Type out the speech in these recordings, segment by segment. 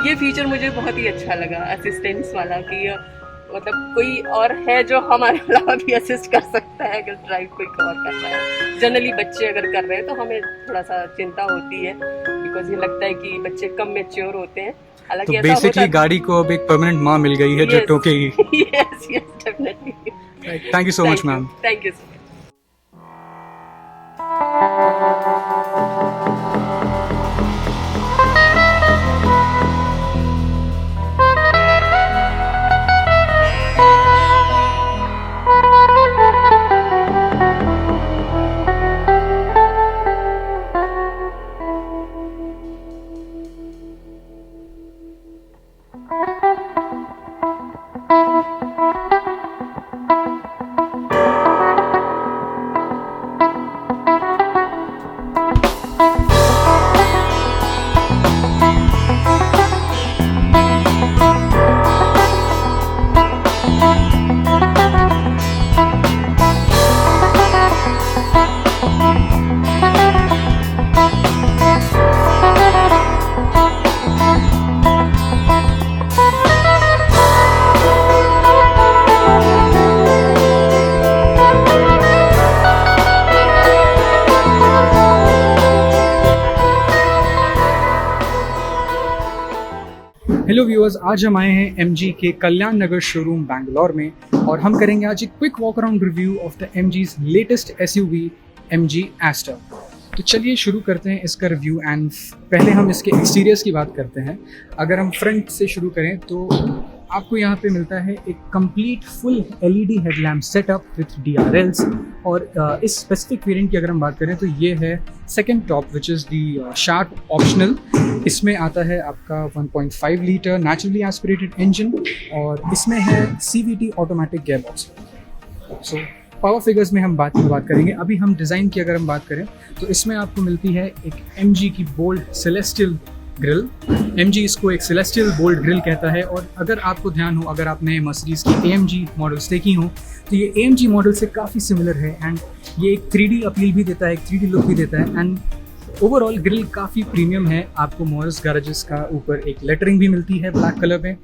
ये फीचर मुझे बहुत ही अच्छा लगा असिस्टेंस वाला, कि मतलब कोई और है जो हमारे अलावा भी असिस्ट कर सकता है अगर ड्राइव कोई और कर रहा है। जनरली बच्चे अगर कर रहे हैं तो हमें थोड़ा सा चिंता होती है, बिकॉज ये लगता है कि बच्चे कम मैच्योर होते हैं। तो बेसिकली गाड़ी को अब एक परमानेंट माँ मिल गई है जो टोकेगी। Yes yes definitely. Thank you so much ma'am. Thank you so much. Hello viewers, आज हम आए हैं एमजी के कल्याण नगर शोरूम बैंगलोर में और हम करेंगे आज एक quick walk around review of the MG's latest SUV MG Astor. तो चलिए शुरू करते हैं इसका रिव्यू एंड पहले हम इसके एक्सटीरियर्स की बात करते हैं। अगर हम फ्रंट से शुरू करें तो आपको यहाँ पे मिलता है एक complete full LED headlamp setup with DRLs और इस स्पेसिफिक वेरिएंट की अगर हम बात करें तो ये है second top which is the sharp optional. इसमें आता है आपका 1.5 लीटर नेचुरली एस्पिरेटेड इंजन और इसमें है CVT automatic gearbox. So power figures में हम बात करेंगे। अभी हम डिज़ाइन की अगर हम बात करें तो इसमें आपको मिलती है एक MG की बोल्ड सेलेस्टियल ग्रिल। MG इसको एक सेलेस्टियल बोल्ड ग्रिल कहता है और अगर आपको ध्यान हो, अगर आपने मर्सिडीज़ की AMG मॉडल्स देखी हो तो ये AMG मॉडल से काफ़ी सिमिलर है एंड ये एक 3D अपील भी देता है, एक 3D लुक भी देता है एंड ओवरऑल ग्रिल काफ़ी प्रीमियम है। आपको मॉरिस गैरेजेस का ऊपर एक लेटरिंग भी मिलती है ब्लैक कलर में।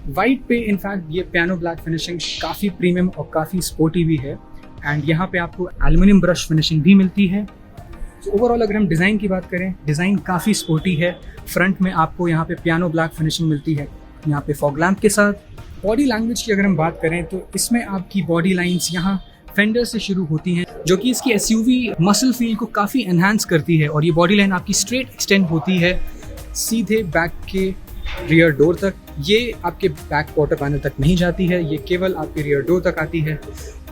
वाइट पे इनफैक्ट ये पियानो ब्लैक फिनिशिंग काफ़ी प्रीमियम और काफ़ी स्पोर्टी भी है एंड यहाँ पे आपको एल्युमिनियम ब्रश फिनिशिंग भी मिलती है। तो ओवरऑल अगर हम डिज़ाइन की बात करें, डिज़ाइन काफ़ी स्पोर्टी है। फ्रंट में आपको यहाँ पे पियानो ब्लैक फिनिशिंग मिलती है यहाँ पे फॉग लैम्प के साथ। बॉडी लैंग्वेज की अगर हम बात करें तो इसमें आपकी बॉडी लाइन्स यहाँ फेंडर से शुरू होती हैं जो कि इसकी एसयूवी मसल फील को काफ़ी एनहांस करती है और ये बॉडी लाइन आपकी स्ट्रेट एक्सटेंड होती है सीधे बैक के रियर डोर तक। ये आपके बैक क्वार्टर पैनल तक नहीं जाती है, ये केवल आपके रियर डोर तक आती है।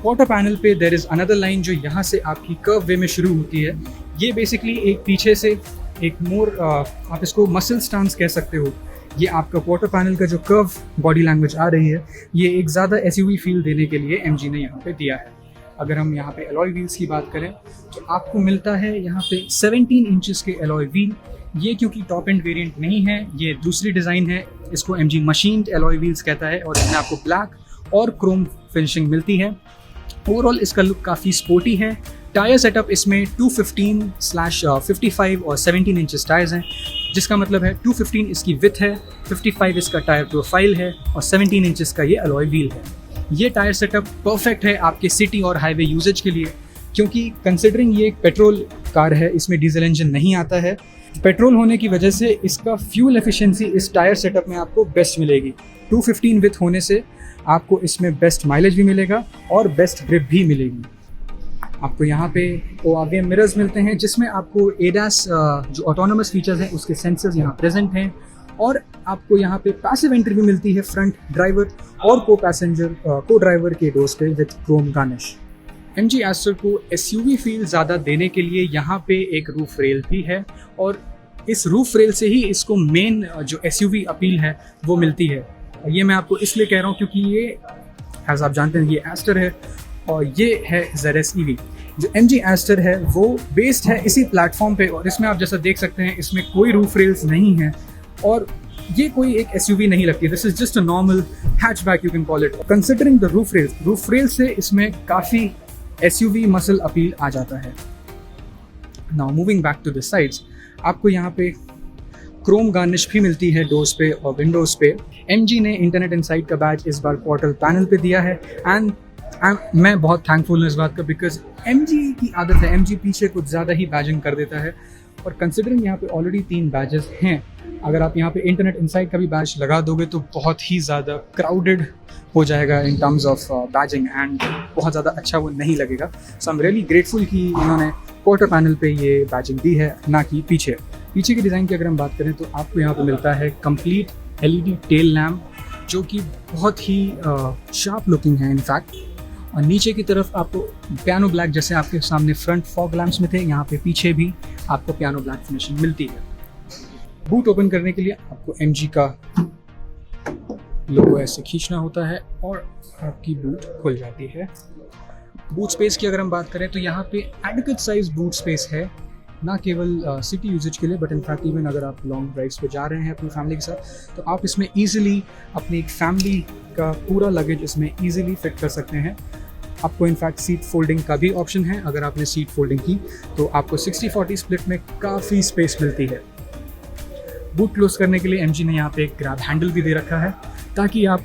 क्वार्टर पैनल पे देयर इज़ अनदर लाइन जो यहाँ से आपकी कर्व वे में शुरू होती है। ये बेसिकली एक पीछे से एक मोर आप इसको मसल स्टांस कह सकते हो। ये आपका क्वार्टर पैनल का जो कर्व बॉडी लैंग्वेज आ रही है ये एक ज़्यादा एसयूवी फील देने के लिए MG ने यहाँ पे दिया है। अगर हम यहाँ पे एलॉय व्हील्स की बात करें तो आपको मिलता है यहाँ पे 17 इंचेस के एलॉय व्हील। ये क्योंकि टॉप एंड वेरिएंट नहीं है, ये दूसरी डिज़ाइन है, इसको MG मशीन्ड एलॉय व्हील्स कहता है और इसमें आपको ब्लैक और क्रोम फिनिशिंग मिलती है। ओवरऑल इसका लुक काफ़ी स्पोर्टी है। टायर सेटअप इसमें 215/55 और 17 इंचेस टायर्स हैं, जिसका मतलब है 215 इसकी विथ है, 55 इसका टायर प्रोफाइल है और 17 इंचेस का ये एलॉय व्हील है। ये टायर सेटअप परफेक्ट है आपके सिटी और हाईवे यूजेज के लिए, क्योंकि कंसिडरिंग ये एक पेट्रोल कार है, इसमें डीजल इंजन नहीं आता है। पेट्रोल होने की वजह से इसका फ्यूल एफिशिएंसी इस टायर सेटअप में आपको बेस्ट मिलेगी। 215 विथ होने से आपको इसमें बेस्ट माइलेज भी मिलेगा और बेस्ट ग्रिप भी मिलेगी। आपको यहाँ पे ORVM मिरर्स मिलते हैं जिसमें आपको ADAS जो ऑटोनोमस फीचर्स हैं उसके सेंसर्स यहाँ प्रेजेंट हैं और आपको यहाँ पे पैसिव एंट्री भी मिलती है फ्रंट ड्राइवर और को ड्राइवर के डोर्स पे with chrome garnish. MG Astor को SUV फील ज़्यादा देने के लिए यहाँ पे एक रूफ रेल भी है और इस रूफ रेल से ही इसको मेन जो SUV अपील है वो मिलती है। और ये मैं आपको इसलिए कह रहा हूँ क्योंकि ये एज आप जानते हैं ये एस्टर है और ये है ZS EV। जो MG एस्टर है वो बेस्ड है इसी प्लेटफॉर्म पे और इसमें आप जैसा देख सकते हैं इसमें कोई रूफ रेल्स नहीं है और ये कोई एक SUV नहीं लगती। This is just a normal hatchback you can call it. Considering the roof rails से इसमें काफ़ी SUV मसल अपील आ जाता है। Now moving back to the sides, आपको यहाँ पे क्रोम गार्निश भी मिलती है डोर्स पे और विंडोज़ पे। MG ने इंटरनेट इनसाइट का बैज इस बार क्वार्टर पैनल पे दिया है एंड मैं बहुत थैंकफुल हूँ इस बात का, बिकॉज MG की आदत है, MG पीछे कुछ ज़्यादा ही बैजिंग कर देता है। और कंसिडरिंग यहाँ पे ऑलरेडी 3 बैजेस हैं, अगर आप यहाँ पे इंटरनेट इनसाइट का भी बैज लगा दोगे तो बहुत ही ज़्यादा क्राउडेड हो जाएगा in terms of badging and बहुत ज़्यादा अच्छा वो नहीं लगेगा। सो आई एम रियली ग्रेटफुल कि इन्होंने क्वार्टर पैनल पे ये बैजिंग दी है, ना कि पीछे की डिज़ाइन की अगर हम बात करें तो आपको यहाँ पे मिलता है कंप्लीट LED टेल लैम्प, जो कि बहुत ही शार्प लुकिंग है इनफैक्ट। और नीचे की तरफ आपको पियानो ब्लैक, जैसे आपके सामने फ्रंट फॉग लैम्प्स में थे, यहाँ पे पीछे भी आपको पियानो ब्लैक फिनिशिंग मिलती है। बूट ओपन करने के लिए आपको MG का लोगो ऐसे खींचना होता है और आपकी बूट खुल जाती है। बूट स्पेस की अगर हम बात करें तो यहाँ पे एडिक्वेट साइज बूट स्पेस है, ना केवल सिटी यूजेज के लिए बट इनफैक्ट इवन अगर आप लॉन्ग ड्राइव्स पे जा रहे हैं अपनी फैमिली के साथ तो आप इसमें ईजिली अपनी एक फैमिली का पूरा लगेज इसमें ईजिली फिट कर सकते हैं। आपको इनफैक्ट सीट फोल्डिंग का भी ऑप्शन है, अगर आपने सीट फोल्डिंग की तो आपको 60-40 स्प्लिट में काफ़ी स्पेस मिलती है। बूट क्लोज करने के लिए MG ने यहाँ पे एक ग्रैब हैंडल भी दे रखा है ताकि आप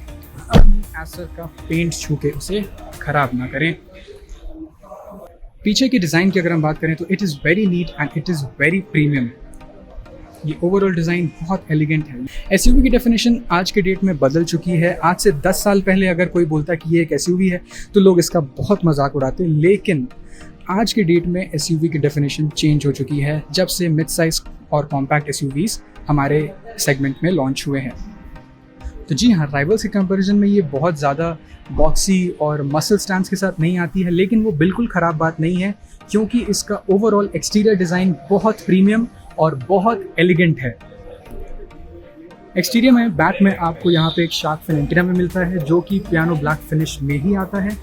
अपनी एसर का पेंट छू के उसे खराब ना करें। पीछे की डिज़ाइन की अगर हम बात करें तो it is very neat and it is very premium. ये ओवरऑल डिज़ाइन बहुत एलिगेंट है। SUV की डेफिनेशन आज के डेट में बदल चुकी है। आज से 10 साल पहले अगर कोई बोलता कि ये एक SUV है तो लोग इसका बहुत मजाक उड़ाते, लेकिन आज के डेट में SUV की डेफिनेशन चेंज हो चुकी है जब से मिड साइज और कॉम्पैक्ट SUVs हमारे सेगमेंट में लॉन्च हुए हैं। तो जी हाँ, राइवल्स के कंपैरिजन में ये बहुत ज़्यादा बॉक्सी और मसल स्टैंड्स के साथ नहीं आती है, लेकिन वो बिल्कुल ख़राब बात नहीं है क्योंकि इसका ओवरऑल एक्सटीरियर डिज़ाइन बहुत प्रीमियम और बहुत एलिगेंट है। एक्सटीरियर में बैक में आपको यहाँ पे एक शार्क फिन एंटीना में मिलता है जो कि पियानो ब्लैक फिनिश में ही आता है।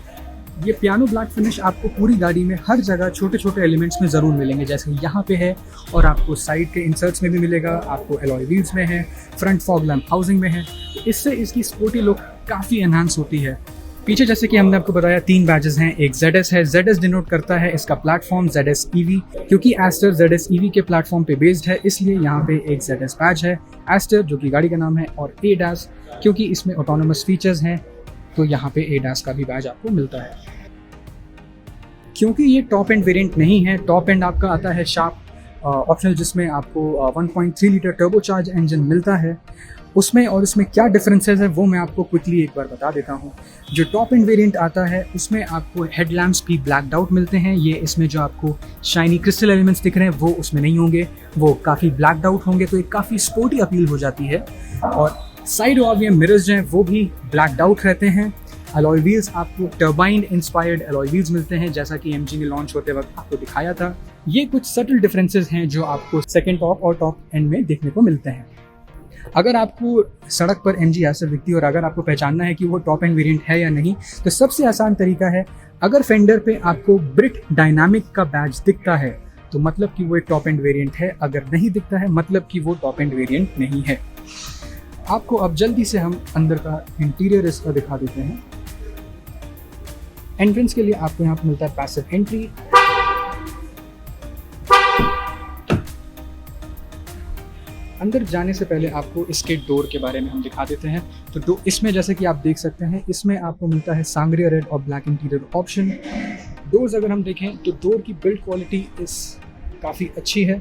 ये पियानो ब्लैक फिनिश आपको पूरी गाड़ी में हर जगह छोटे छोटे एलिमेंट्स में ज़रूर मिलेंगे, जैसे यहाँ पे है और आपको साइड के इंसर्ट्स में भी मिलेगा, आपको एलॉय व्हील्स में है, फ्रंट फॉग लैम्प हाउसिंग में है। तो इससे इसकी स्पोर्टी लुक काफ़ी एनहांस होती है। पीछे जैसे कि हमने आपको बताया 3 बैजेस हैं, एक ZS है। ZS डिनोट करता है इसका प्लेटफॉर्म ZS EV, क्योंकि एस्टर ZS EV के प्लेटफॉर्म पे बेस्ड है इसलिए यहाँ पे एक ZS बैज है। एस्टर जो कि गाड़ी का नाम है, और ADAS क्योंकि इसमें ऑटोनोमस फीचर्स हैं तो यहाँ पे ADAS का भी बैज आपको मिलता है। क्योंकि ये टॉप एंड वेरिएंट नहीं है, टॉप एंड आपका आता है शार्प ऑप्शनल जिसमें आपको 1.3 लीटर टर्बोचार्ज इंजन मिलता है। उसमें और इसमें क्या डिफरेंसेस है वो मैं आपको क्विकली एक बार बता देता हूँ। जो टॉप एंड वेरिएंट आता है उसमें आपको हेडलैम्प्स भी ब्लैक्ड आउट मिलते हैं। ये इसमें जो आपको शाइनी क्रिस्टल एलिमेंट्स दिख रहे हैं वो उसमें नहीं होंगे, वो काफ़ी ब्लैक्ड आउट होंगे, तो एक काफ़ी स्पोर्टी अपील हो जाती है। और साइड वाले मिरर्स जो हैं वो भी ब्लैक्ड आउट रहते हैं। अलॉय व्हील्स आपको टर्बाइन इंस्पायर्ड अलॉय व्हील्स मिलते हैं, जैसा कि MG ने लॉन्च होते वक्त आपको दिखाया था। ये कुछ सटल डिफरेंसेस हैं जो आपको सेकंड टॉप और टॉप एंड में देखने को मिलते हैं। अगर आपको सड़क पर MG एस्टर दिखती है और अगर आपको पहचानना है कि वो टॉप एंड वेरिएंट है या नहीं, तो सबसे आसान तरीका है, अगर फेंडर पे आपको ब्रिट डायनामिक का बैज दिखता है तो मतलब कि वो एक टॉप एंड वेरिएंट है, अगर नहीं दिखता है मतलब कि वो टॉप एंड वेरिएंट नहीं है। आपको अब जल्दी से हम अंदर का इंटीरियर इसका दिखा देते हैं। एंट्रेंस के लिए आपको यहाँ पर मिलता है पैसिव एंट्री। अंदर जाने से पहले आपको इसके डोर के बारे में हम दिखा देते हैं। तो इसमें जैसे कि आप देख सकते हैं इसमें आपको मिलता है सांगरिया रेड और ब्लैक इंटीरियर ऑप्शन। डोर्स अगर हम देखें तो डोर की बिल्ड क्वालिटी इस काफ़ी अच्छी है।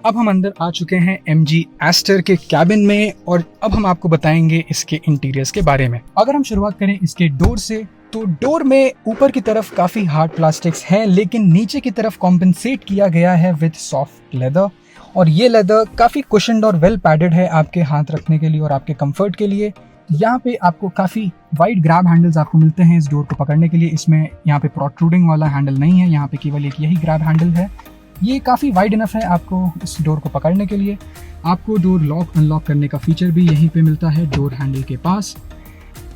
अब हम अंदर आ चुके हैं MG एस्टर के कैबिन में और अब हम आपको बताएंगे इसके इंटीरियर्स के बारे में। अगर हम शुरुआत करें इसके डोर से, तो डोर में ऊपर की तरफ काफ़ी हार्ड प्लास्टिक्स हैं, लेकिन नीचे की तरफ कॉम्पेंसेट किया गया है विद सॉफ्ट लेदर। और ये लेदर काफ़ी कुशन्ड और वेल पैडेड है आपके हाथ रखने के लिए और आपके कंफर्ट के लिए। यहाँ पे आपको काफ़ी वाइड ग्रैब हैंडल्स आपको मिलते हैं इस डोर को पकड़ने के लिए। इसमें यहाँ पे प्रोट्रूडिंग वाला हैंडल नहीं है, यहाँ पे केवल एक यही ग्रैब हैंडल है। ये काफ़ी वाइड इनफ है आपको इस डोर को पकड़ने के लिए। आपको डोर लॉक अनलॉक करने का फीचर भी यहीं पे मिलता है डोर हैंडल के पास।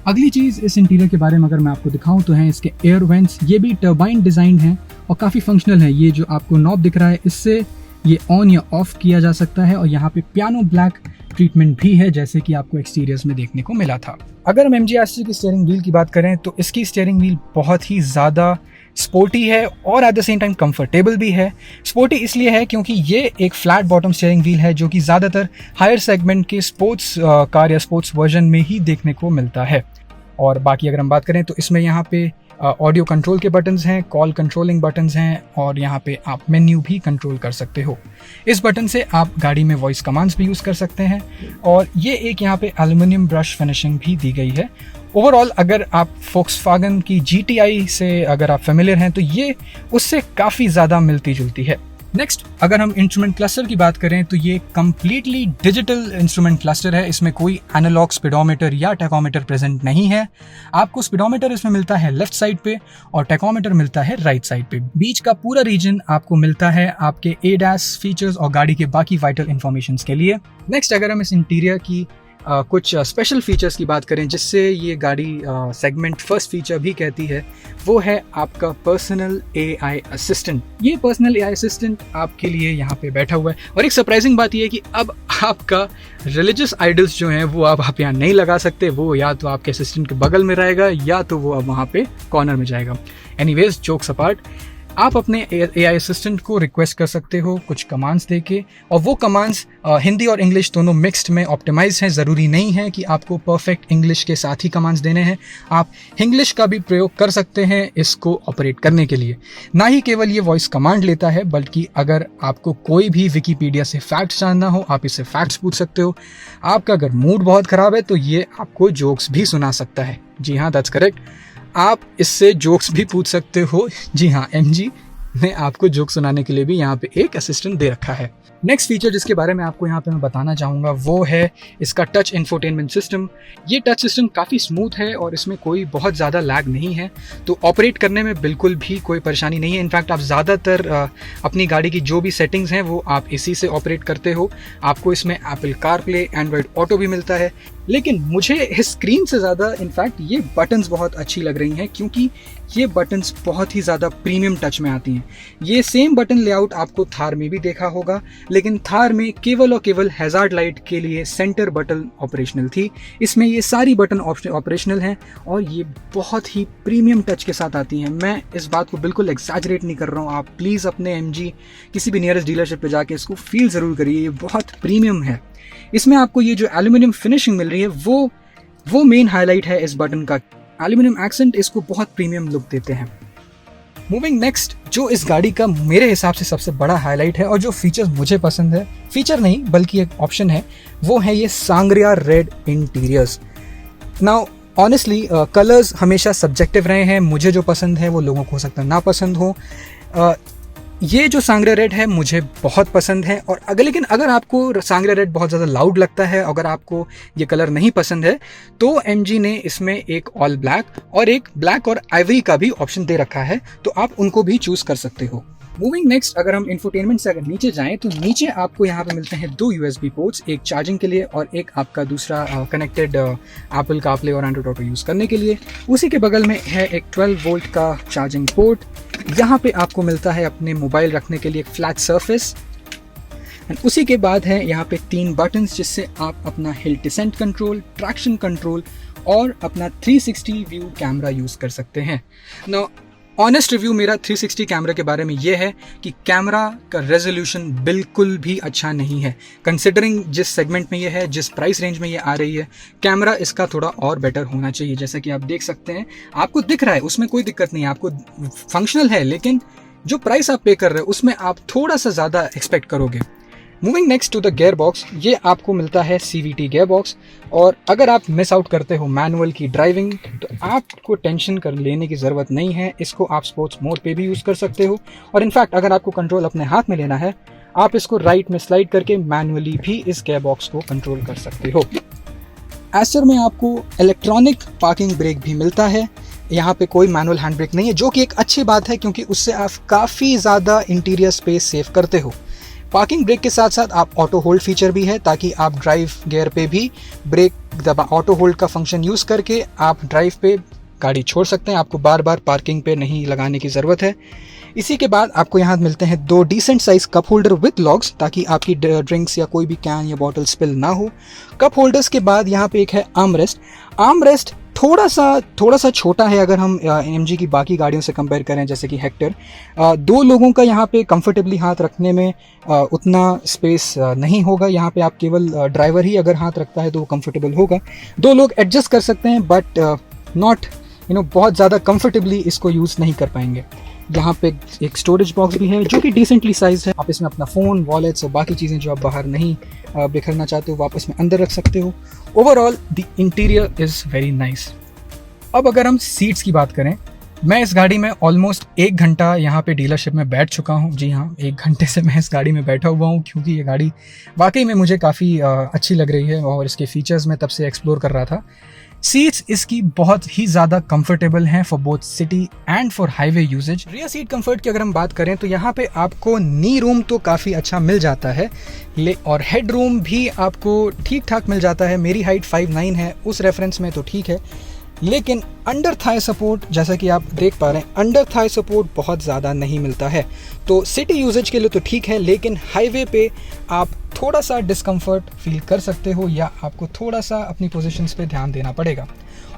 अगली चीज़ इस इंटीरियर के बारे में अगर मैं आपको दिखाऊं तो है इसके एयर वेंट्स। ये भी टर्बाइन डिज़ाइन है और काफ़ी फंक्शनल है। ये जो आपको नॉब दिख रहा है इससे ये ऑन या ऑफ किया जा सकता है और यहाँ पे पियानो ब्लैक ट्रीटमेंट भी है, जैसे कि आपको एक्सटीरियर्स में देखने को मिला था। अगर हम MG एस्टर की स्टीयरिंग व्हील की बात करें तो इसकी स्टीयरिंग व्हील बहुत ही ज़्यादा स्पोर्टी है और at the same time comfortable भी है। स्पोर्टी इसलिए है क्योंकि ये एक फ्लैट बॉटम स्टीयरिंग व्हील है जो कि ज़्यादातर हायर सेगमेंट के स्पोर्ट्स कार या स्पोर्ट्स वर्जन में ही देखने को मिलता है। और बाकी अगर हम बात करें तो इसमें यहाँ पे ऑडियो कंट्रोल के बटन्स हैं, कॉल कंट्रोलिंग बटन्स हैं और यहाँ पे आप मेन्यू भी कंट्रोल कर सकते हो। इस बटन से आप गाड़ी में वॉइस कमांड्स भी यूज़ कर सकते हैं और ये एक यहाँ पे एल्युमिनियम ब्रश फिनिशिंग भी दी गई है। ओवरऑल अगर आप फोक्सवैगन की GTI से अगर आप फेमिलियर हैं तो ये उससे काफ़ी ज़्यादा मिलती जुलती है। नेक्स्ट अगर हम इंस्ट्रूमेंट क्लस्टर की बात करें तो ये कम्प्लीटली डिजिटल इंस्ट्रूमेंट क्लस्टर है। इसमें कोई एनालॉग स्पीडोमीटर या टैकोमीटर प्रेजेंट नहीं है। आपको स्पीडोमीटर इसमें मिलता है लेफ्ट साइड पे और टैकोमीटर मिलता है राइट साइड पे। बीच का पूरा रीजन आपको मिलता है आपके ADAS फीचर्स और गाड़ी के बाकी वाइटल इंफॉर्मेशन के लिए। नेक्स्ट अगर हम इस इंटीरियर की कुछ स्पेशल फीचर्स की बात करें जिससे ये गाड़ी सेगमेंट फर्स्ट फीचर भी कहती है, वो है आपका पर्सनल AI असिस्टेंट। ये पर्सनल AI असिस्टेंट आपके लिए यहाँ पे बैठा हुआ है और एक सरप्राइजिंग बात ये है कि अब आपका रिलीजियस आइडल्स जो हैं वो आप यहाँ नहीं लगा सकते। वो या तो आपके असिस्टेंट के बगल में रहेगा या तो वो अब वहाँ पे कॉर्नर में जाएगा। एनीवेज जोक्स अपार्ट, आप अपने AI असिस्टेंट को रिक्वेस्ट कर सकते हो कुछ कमांड्स देके और वो कमांड्स हिंदी और इंग्लिश दोनों मिक्स्ड में ऑप्टिमाइज हैं। ज़रूरी नहीं है कि आपको परफेक्ट इंग्लिश के साथ ही कमांड्स देने हैं, आप इंग्लिश का भी प्रयोग कर सकते हैं इसको ऑपरेट करने के लिए। ना ही केवल ये वॉइस कमांड लेता है बल्कि अगर आपको कोई भी विकीपीडिया से फैक्ट्स जानना हो आप इससे फैक्ट्स पूछ सकते हो। आपका अगर मूड बहुत ख़राब है तो ये आपको जोक्स भी सुना सकता है। जी हाँ, दैट्स करेक्ट, आप इससे जोक्स भी पूछ सकते हो। जी हाँ, MG ने आपको जोक सुनाने के लिए भी यहाँ पे एक असिस्टेंट दे रखा है। नेक्स्ट फीचर जिसके बारे में आपको यहाँ पे मैं बताना चाहूँगा वो है इसका टच इंफोटेनमेंट सिस्टम। ये टच सिस्टम काफ़ी स्मूथ है और इसमें कोई बहुत ज़्यादा लैग नहीं है, तो ऑपरेट करने में बिल्कुल भी कोई परेशानी नहीं है। इनफैक्ट आप ज़्यादातर अपनी गाड़ी की जो भी सेटिंग्स हैं वो आप इसी से ऑपरेट करते हो। आपको इसमें एप्पल कारप्ले, एंड्रॉयड ऑटो भी मिलता है। लेकिन मुझे इस स्क्रीन से ज़्यादा इनफैक्ट ये बटन्स बहुत अच्छी लग रही हैं क्योंकि ये बटन्स बहुत ही ज़्यादा प्रीमियम टच में आती हैं। ये सेम बटन लेआउट आपको थार में भी देखा होगा, लेकिन थार में केवल और केवल हैजार्ड लाइट के लिए सेंटर बटन ऑपरेशनल थी। इसमें ये सारी बटन ऑपरेशनल हैं और ये बहुत ही प्रीमियम टच के साथ आती हैं। मैं इस बात को बिल्कुल एग्जैजरेट नहीं कर रहा हूँ। आप प्लीज़ अपने MG किसी भी नियरेस्ट डीलरशिप पे जाके इसको फील ज़रूर करिए, ये बहुत प्रीमियम है। इसमें आपको ये जो एल्यूमिनियम फिनिशिंग मिल रही है वो मेन हाईलाइट है इस बटन का। एल्यूमिनियम एक्सेंट इसको बहुत प्रीमियम लुक देते हैं। मूविंग नेक्स्ट, जो इस गाड़ी का मेरे हिसाब से सबसे बड़ा हाईलाइट है और जो फीचर्स मुझे पसंद है, फीचर नहीं बल्कि एक ऑप्शन है, वो है ये sangria red interiors. Now honestly colours हमेशा सब्जेक्टिव रहे हैं। मुझे जो पसंद है वो लोगों को हो सकता है ना पसंद हो। ये जो सांग्रिया रेड है मुझे बहुत पसंद है और लेकिन अगर आपको सांग्रिया रेड बहुत ज़्यादा लाउड लगता है, अगर आपको ये कलर नहीं पसंद है तो MG ने इसमें एक ऑल ब्लैक और एक ब्लैक और आइवरी का भी ऑप्शन दे रखा है, तो आप उनको भी चूज़ कर सकते हो। मूविंग नेक्स्ट, अगर हम इंफोटेनमेंट से अगर नीचे जाएं तो नीचे आपको यहाँ पे मिलते हैं 2 USB पोर्ट्स, एक चार्जिंग के लिए और एक आपका दूसरा कनेक्टेड एप्पल कारप्ले और एंड्रॉयड ऑटो यूज़ करने के लिए। उसी के बगल में है एक 12 वोल्ट का चार्जिंग पोर्ट। यहाँ पे आपको मिलता है अपने मोबाइल रखने के लिए एक फ्लैट सरफेस एंड उसी के बाद है यहाँ पे 3 बटन्स जिससे आप अपना hill descent control, traction control और अपना 360 व्यू कैमरा यूज़ कर सकते हैं। नाउ ऑनेस्ट रिव्यू मेरा 360 कैमरा के बारे में ये है कि कैमरा का रेजोल्यूशन बिल्कुल भी अच्छा नहीं है। कंसिडरिंग जिस सेगमेंट में ये है, जिस प्राइस रेंज में ये आ रही है, कैमरा इसका थोड़ा और बेटर होना चाहिए। जैसा कि आप देख सकते हैं, आपको दिख रहा है उसमें कोई दिक्कत नहीं है, आपको फंक्शनल है, लेकिन जो प्राइस आप पे कर रहे हो उसमें आप थोड़ा सा ज़्यादा एक्सपेक्ट करोगे। Moving next to the gear box, ये आपको मिलता है CVT गियर बॉक्स और अगर आप मिस आउट करते हो मैनुअल की ड्राइविंग तो आपको टेंशन कर लेने की ज़रूरत नहीं है। इसको आप स्पोर्ट्स मोड पे भी यूज़ कर सकते हो और इनफैक्ट अगर आपको कंट्रोल अपने हाथ में लेना है आप इसको राइट में स्लाइड करके मैनुअली भी इस गियर बॉक्स को कंट्रोल कर सकते हो। एस्टर में आपको इलेक्ट्रॉनिक पार्किंग ब्रेक भी मिलता है। यहाँ पे कोई मैनुअल हैंड ब्रेक नहीं है, जो कि एक अच्छी बात है क्योंकि उससे आप काफ़ी ज़्यादा इंटीरियर स्पेस सेव करते हो। पार्किंग ब्रेक के साथ साथ आप ऑटो होल्ड फीचर भी है ताकि आप ड्राइव गियर पे भी ब्रेक दबा ऑटो होल्ड का फंक्शन यूज़ करके आप ड्राइव पे गाड़ी छोड़ सकते हैं। आपको बार बार पार्किंग पे नहीं लगाने की ज़रूरत है। इसी के बाद आपको यहाँ मिलते हैं 2 decent size cup holder with locks ताकि आपकी ड्रिंक्स या कोई भी कैन या बॉटल स्पिल ना हो। कप होल्डर्स के बाद यहाँ पे एक है आर्म रेस्ट। थोड़ा सा छोटा है अगर हम एमजी की बाकी गाड़ियों से कंपेयर करें, जैसे कि हेक्टर। दो लोगों का यहाँ पे कंफर्टेबली हाथ रखने में उतना स्पेस नहीं होगा। यहाँ पे आप केवल ड्राइवर ही अगर हाथ रखता है तो वो कंफर्टेबल होगा। दो लोग एडजस्ट कर सकते हैं, बट नॉट बहुत ज़्यादा कंफर्टेबली इसको यूज़ नहीं कर पाएंगे। यहाँ पे एक स्टोरेज बॉक्स भी है जो कि डिसेंटली साइज है। आप इसमें अपना फ़ोन, वॉलेट्स और बाकी चीज़ें जो आप बाहर नहीं बिखरना चाहते हो, आप इसमें अंदर रख सकते हो। Overall the interior is very nice. अब अगर हम सीट्स की बात करें, मैं इस गाड़ी में ऑलमोस्ट 1 घंटा यहाँ पे डीलरशिप में बैठ चुका हूँ। जी हाँ, 1 घंटे से मैं इस गाड़ी में बैठा हुआ हूँ, क्योंकि ये गाड़ी वाकई में मुझे काफ़ी अच्छी लग रही है और इसके फीचर्स मैं तब से एक्सप्लोर कर रहा था। सीट्स इसकी बहुत ही ज़्यादा कंफर्टेबल हैं for both city and for highway usages. Rear seat comfort की अगर हम बात करें तो यहाँ पे आपको नी रूम तो काफ़ी अच्छा मिल जाता है, और हेड रूम भी आपको ठीक ठाक मिल जाता है। मेरी हाइट 5'9" है, उस रेफरेंस में तो ठीक है। लेकिन अंडर थाई सपोर्ट, जैसा कि आप देख पा रहे हैं, अंडर थाई सपोर्ट बहुत ज़्यादा नहीं मिलता है। तो सिटी यूजेज के लिए तो ठीक है, लेकिन हाईवे पे आप थोड़ा सा डिस्कम्फर्ट फील कर सकते हो, या आपको थोड़ा सा अपनी पोजीशंस पे ध्यान देना पड़ेगा।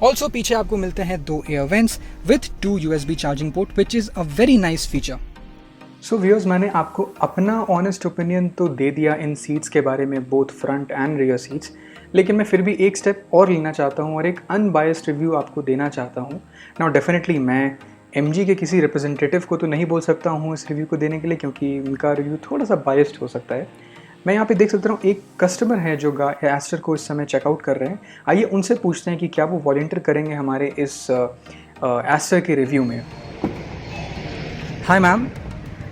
ऑल्सो पीछे आपको मिलते हैं 2 air vents with 2 USB charging port, which is a very nice feature. So viewers, मैंने आपको अपना ऑनेस्ट ओपिनियन तो दे दिया इन सीट्स के बारे में, both front end rear seats, लेकिन मैं फिर भी एक स्टेप और लेना चाहता हूँ और एक अनबायस्ड रिव्यू आपको देना चाहता हूँ। नाउ डेफिनेटली मैं एमजी के किसी रिप्रेजेंटेटिव को तो नहीं बोल सकता हूँ इस रिव्यू को देने के लिए, क्योंकि उनका रिव्यू थोड़ा सा बायस्ड हो सकता है। मैं यहाँ पे देख सकता हूँ एक कस्टमर है जो एस्टर को इस समय चेकआउट कर रहे हैं। आइए उनसे पूछते हैं कि क्या वो वॉलंटियर करेंगे हमारे इस एस्टर के रिव्यू में। Hi ma'am,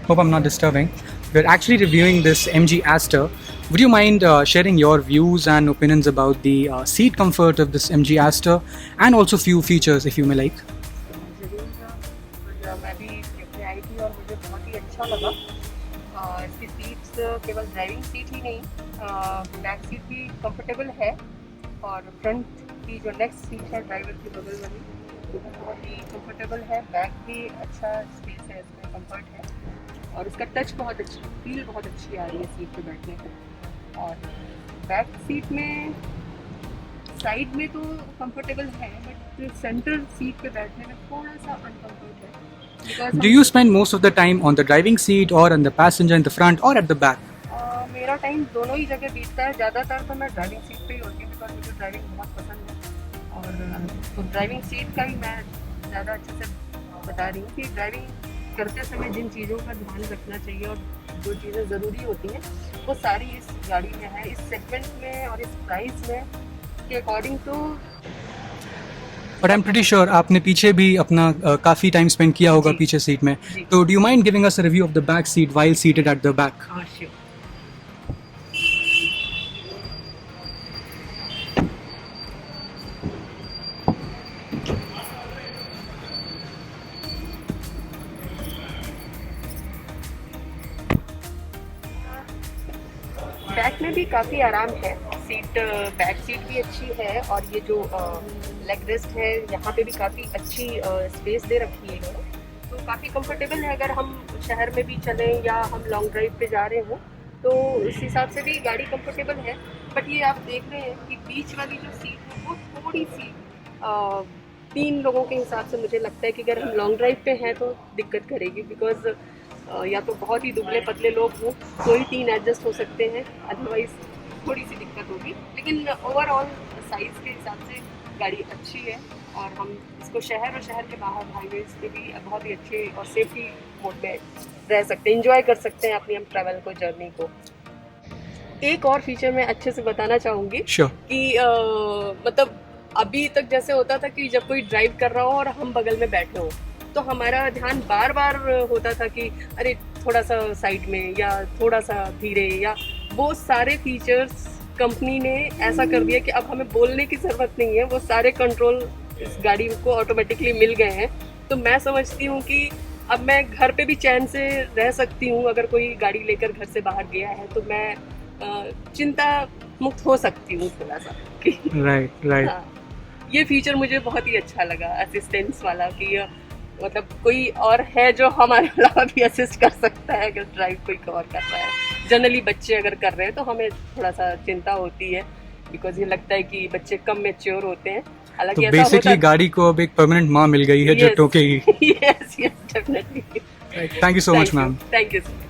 hope I'm not disturbing. We're actually reviewing this MG Aster. Would you mind sharing your views and opinions about the seat comfort of this MG Aster and also few features if you may like? मैं भी देखने आई थी और मुझे बहुत ही अच्छा लगा। इसकी सीट्स केवल ड्राइविंग सीट ही नहीं, बैक सीट भी कंफर्टेबल है, और फ्रंट की जो नेक्स्ट सीट है ड्राइवर की बगल वाली, बहुत ही कंफर्टेबल है। बैक भी अच्छा स्पेस है, इसमें कंफर्ट है, और उसका टच बहुत अच्छा, फील बहुत अच्छी आ रही है सीट पे बैठने को। और बैक सीट में साइड में तो कंफर्टेबल है, बट सेंटर सीट पे बैठने में थोड़ा सा अनकंफर्ट है। Do you spend most of the time on the driving seat or on the passenger in the front or at the back? मेरा टाइम दोनों ही जगह बीतता है। ज़्यादातर तो मैं ड्राइविंग सीट पे ही होती हूँ, बिकॉज मुझे ड्राइविंग बहुत पसंद है। और तो ड्राइविंग सीट का ही मैं ज़्यादा अच्छे से बता रही हूँ कि ड्राइविंग करते समय जिन चीज़ों का ध्यान रखना चाहिए और जो चीज़ें ज़रूरी होती हैं वो सारी इस गाड़ी में है, इस सेगमेंट में और इस प्राइस में के अकॉर्डिंग। तो But I'm pretty sure आपने पीछे भी अपना काफ़ी टाइम स्पेंड किया होगा पीछे सीट में, तो do you mind giving us a review of the back seat while seated at the back? Sure. Back में भी काफ़ी आराम है, सीट बैक सीट भी अच्छी है, और ये जो लेग रेस्ट है यहाँ पे भी काफ़ी अच्छी स्पेस दे रखी है इन्होंने, तो काफ़ी कंफर्टेबल है। अगर हम शहर में भी चलें या हम लॉन्ग ड्राइव पे जा रहे हो तो उस हिसाब से भी गाड़ी कंफर्टेबल है। बट ये आप देख रहे हैं कि बीच वाली जो सीट है वो थोड़ी सी 3 लोगों के हिसाब से मुझे लगता है कि अगर हम लॉन्ग ड्राइव पे हैं तो दिक्कत करेगी, बिकॉज या तो बहुत ही दुबले पतले लोग हों तो ही 3 एडजस्ट हो सकते हैं, अदरवाइज थोड़ी सी दिक्कत होगी। लेकिन ओवरऑल साइज़ के हिसाब से गाड़ी अच्छी है, और हम इसको शहर और शहर के बाहर हाईवेज पे भी बहुत ही अच्छे और सेफ्टी मोड में रह सकते हैं, इंजॉय कर सकते हैं अपनी हम ट्रैवल को, जर्नी को। एक और फीचर मैं अच्छे से बताना चाहूँगी कि मतलब अभी तक जैसे होता था कि जब कोई ड्राइव कर रहा हो और हम बगल में बैठे हो तो हमारा ध्यान बार बार होता था कि अरे थोड़ा सा साइड में या थोड़ा सा धीरे, या वो सारे फीचर्स कंपनी ने ऐसा कर दिया कि अब हमें बोलने की ज़रूरत नहीं है, वो सारे कंट्रोल इस गाड़ी को ऑटोमेटिकली मिल गए हैं। तो मैं समझती हूँ कि अब मैं घर पे भी चैन से रह सकती हूँ। अगर कोई गाड़ी लेकर घर से बाहर गया है तो मैं चिंता मुक्त हो सकती हूँ थोड़ा सा। राइट। हाँ, ये फीचर मुझे बहुत ही अच्छा लगा असिस्टेंस वाला, कि मतलब कोई और है जो हमारे अलावा भी असिस्ट कर सकता है अगर ड्राइव कोई और कर रहा है। जनरली बच्चे अगर कर रहे हैं तो हमें थोड़ा सा चिंता होती है, बिकॉज ये लगता है कि बच्चे कम मैच्योर होते हैं, हालांकि तो ऐसा बेसिकली होता- गाड़ी को अब एक परमानेंट माँ मिल गई है जो Yes. टोकेगी। yes, yes, definitely. Thank you so much ma'am. Thank you.